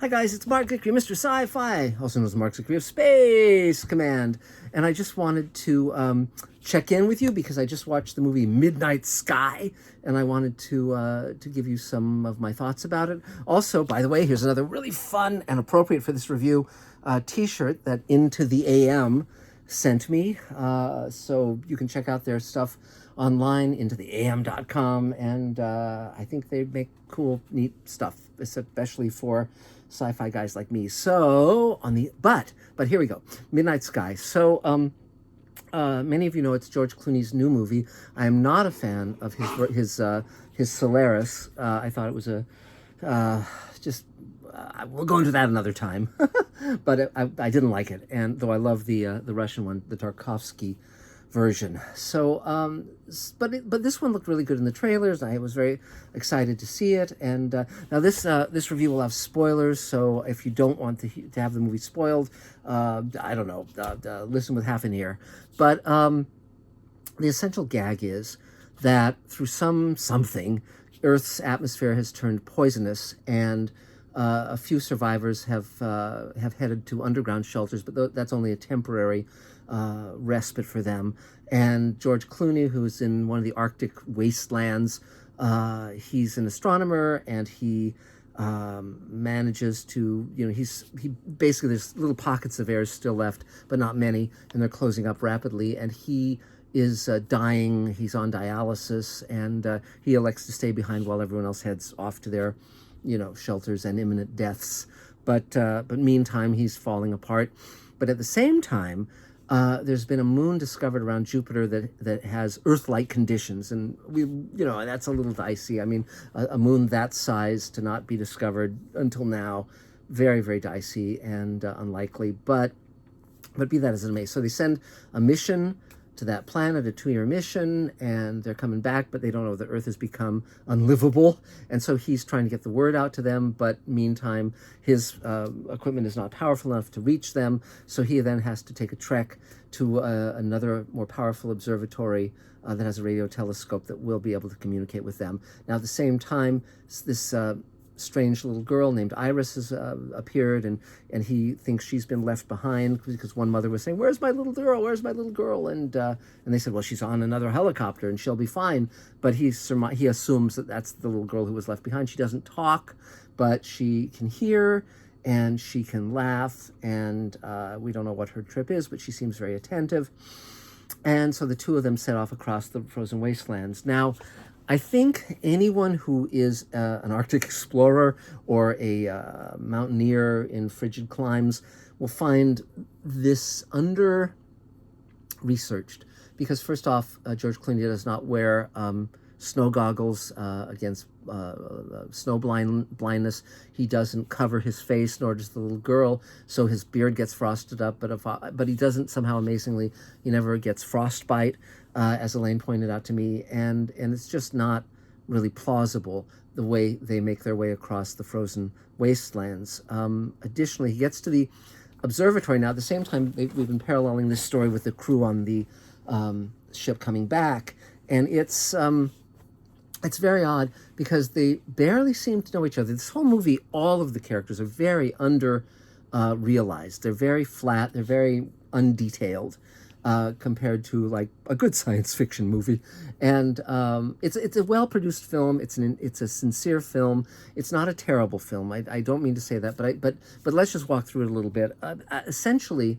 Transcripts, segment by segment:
Hi guys, it's Mark Zickery, Mr. Sci-Fi, also known as Mark Zickery of Space Command. And I just wanted to check in with you because I just watched the movie Midnight Sky, and I wanted to give you some of my thoughts about it. Also, by the way, here's another really fun and appropriate for this review t-shirt that Into the AM sent me. So you can check out their stuff online, intotheam.com, and I think they make cool, neat stuff, especially for sci-fi guys like me. So but here we go. Midnight Sky. So many of you know it's George Clooney's new movie. I am not a fan of his Solaris. I thought it was we'll go into that another time. But I didn't like it, and though I love the Russian one, the Tarkovsky version. So but this one looked really good in the trailers. I was very excited to see it. And now this review will have spoilers, so if you don't want to have the movie spoiled, I don't know, listen with half an ear. But the essential gag is that through something, Earth's atmosphere has turned poisonous, and a few survivors have headed to underground shelters, but that's only a temporary respite for them. And George Clooney, who's in one of the Arctic wastelands, he's an astronomer, and he manages to, he basically, there's little pockets of air still left, but not many, and they're closing up rapidly, and he is dying. He's on dialysis, and he elects to stay behind while everyone else heads off to their shelters and imminent deaths. But meantime, he's falling apart. But at the same time, there's been a moon discovered around Jupiter that has Earth-like conditions, and that's a little dicey. I mean, a moon that size to not be discovered until now, very, very dicey and unlikely. But be that as it may, so they send a mission to that planet, a 2-year mission, and they're coming back, but they don't know the Earth has become unlivable, and so he's trying to get the word out to them, but meantime, his equipment is not powerful enough to reach them, so he then has to take a trek to another more powerful observatory that has a radio telescope that will be able to communicate with them. Now, at the same time, this strange little girl named Iris has appeared, and he thinks she's been left behind because one mother was saying, "Where's my little girl? Where's my little girl?" And they said, "Well, she's on another helicopter and she'll be fine." But he assumes that that's the little girl who was left behind. She doesn't talk, but she can hear and she can laugh, and we don't know what her trip is, but she seems very attentive. And so the two of them set off across the frozen wastelands. Now, I think anyone who is an Arctic explorer or a mountaineer in frigid climes will find this under-researched. Because first off, George Clooney does not wear snow goggles against snow blindness. He doesn't cover his face, nor does the little girl, so his beard gets frosted up. But he doesn't somehow, amazingly, he never gets frostbite, as Elaine pointed out to me, and it's just not really plausible the way they make their way across the frozen wastelands. Additionally, he gets to the observatory. Now, at the same time, we've been paralleling this story with the crew on the ship coming back, and it's very odd because they barely seem to know each other. This whole movie, all of the characters are very realized. They're very flat. They're very undetailed compared to like a good science fiction movie. And it's a well-produced film. It's a sincere film. It's not a terrible film. I don't mean to say that, but let's just walk through it a little bit. Essentially,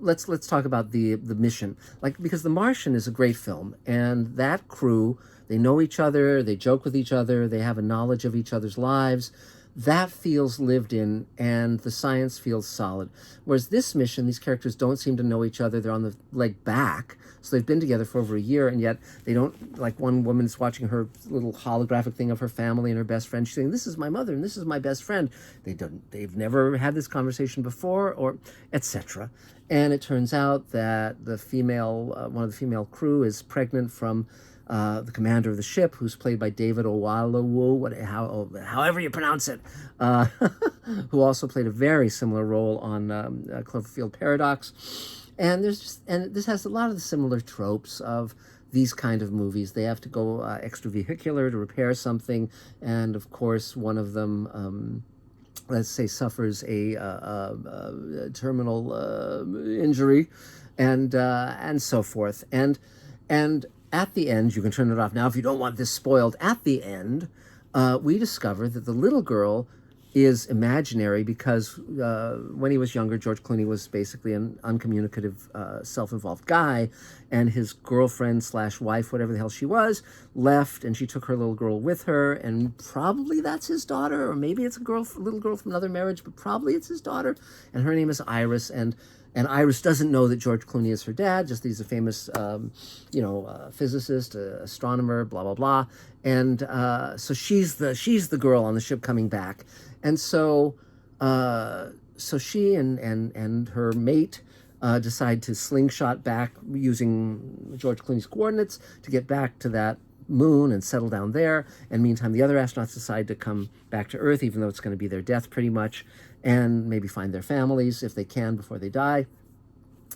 let's talk about the mission. Because The Martian is a great film, and that crew, they know each other, they joke with each other, they have a knowledge of each other's lives. That feels lived in, and the science feels solid. Whereas this mission, these characters don't seem to know each other. They're on the leg back, so they've been together for over a year, and yet they don't, like one woman's watching her little holographic thing of her family and her best friend. She's saying, "This is my mother, and this is my best friend." They've never had this conversation before, or etc. And it turns out that one of the female crew is pregnant from the commander of the ship, who's played by David Oyelowo, however you pronounce it, who also played a very similar role on Cloverfield Paradox. And this has a lot of the similar tropes of these kind of movies. They have to go extravehicular to repair something, and of course, one of them, let's say, suffers a terminal injury, and so forth. And at the end, you can turn it off now if you don't want this spoiled. At the end, we discover that the little girl is imaginary because when he was younger, George Clooney was basically an uncommunicative, self-involved guy, and his girlfriend slash wife, whatever the hell she was, left, and she took her little girl with her, and probably that's his daughter, or maybe it's a little girl from another marriage, but probably it's his daughter, and her name is Iris, and Iris doesn't know that George Clooney is her dad, just he's a famous, physicist, astronomer, blah, blah, blah. And so she's the girl on the ship coming back. And so she and her mate decide to slingshot back using George Clooney's coordinates to get back to that moon and settle down there. And meantime, the other astronauts decide to come back to Earth, even though it's going to be their death pretty much, and maybe find their families if they can before they die.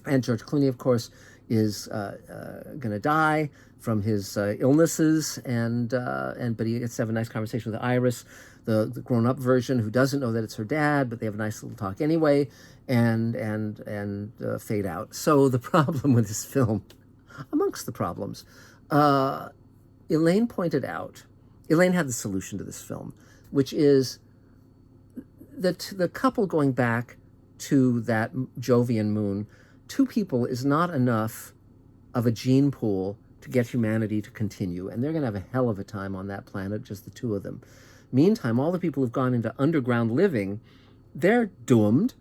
And George Clooney, of course, is going to die from his illnesses, but he gets to have a nice conversation with Iris, the grown-up version, who doesn't know that it's her dad, but they have a nice little talk anyway, and fade out. So the problem with this film, amongst the problems, Elaine had the solution to this film, which is that the couple going back to that Jovian moon, two people is not enough of a gene pool to get humanity to continue, and they're going to have a hell of a time on that planet, just the two of them. Meantime, all the people who've gone into underground living, they're doomed,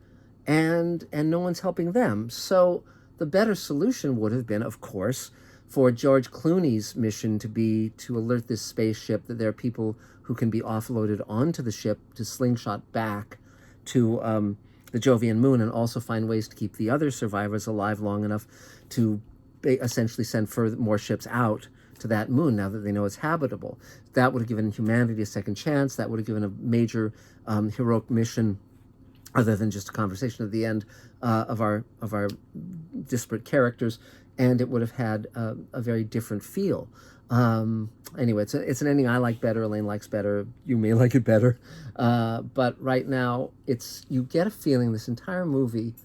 and no one's helping them. So the better solution would have been, of course, for George Clooney's mission to be to alert this spaceship that there are people who can be offloaded onto the ship to slingshot back to the Jovian moon, and also find ways to keep the other survivors alive long enough to essentially send more ships out to that moon now that they know it's habitable. That would have given humanity a second chance. That would have given a major heroic mission, other than just a conversation at the end of our disparate characters, and it would have had a very different feel. Anyway, it's an ending I like better. Elaine likes better. You may like it better, but right now you get a feeling this entire movie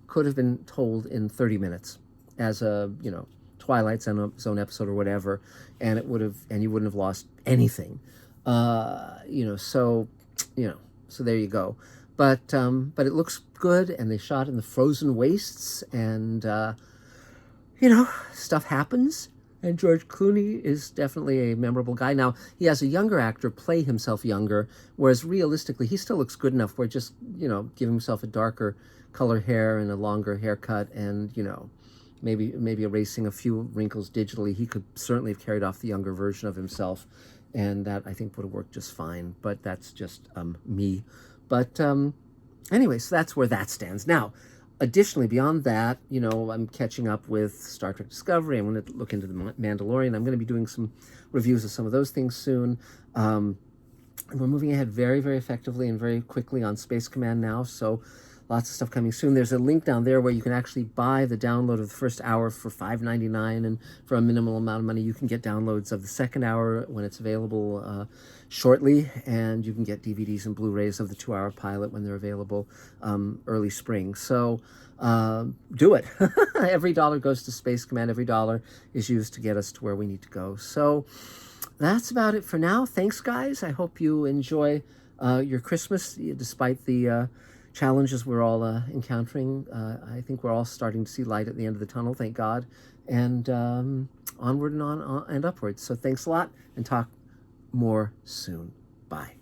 could have been told in 30 minutes as a Twilight Zone episode or whatever, and you wouldn't have lost anything. So there you go. But it looks good, and they shot in the frozen wastes, and stuff happens. And George Clooney is definitely a memorable guy. Now, he has a younger actor play himself younger, whereas realistically, he still looks good enough where just, give himself a darker color hair and a longer haircut, and, maybe erasing a few wrinkles digitally, he could certainly have carried off the younger version of himself, and that, I think, would have worked just fine. But that's just me. But anyway, so that's where that stands. Now, additionally, beyond that, I'm catching up with Star Trek Discovery. I'm going to look into The Mandalorian. I'm going to be doing some reviews of some of those things soon. We're moving ahead very, very effectively and very quickly on Space Command now, so lots of stuff coming soon. There's a link down there where you can actually buy the download of the first hour for $5.99, and for a minimal amount of money, you can get downloads of the second hour when it's available shortly, and you can get DVDs and Blu-rays of the 2-hour pilot when they're available early spring. So do it. Every dollar goes to Space Command. Every dollar is used to get us to where we need to go. So that's about it for now. Thanks, guys. I hope you enjoy your Christmas, despite the challenges we're all encountering. I think we're all starting to see light at the end of the tunnel, thank God, and onward and on and upwards. So thanks a lot, and talk more soon. Bye.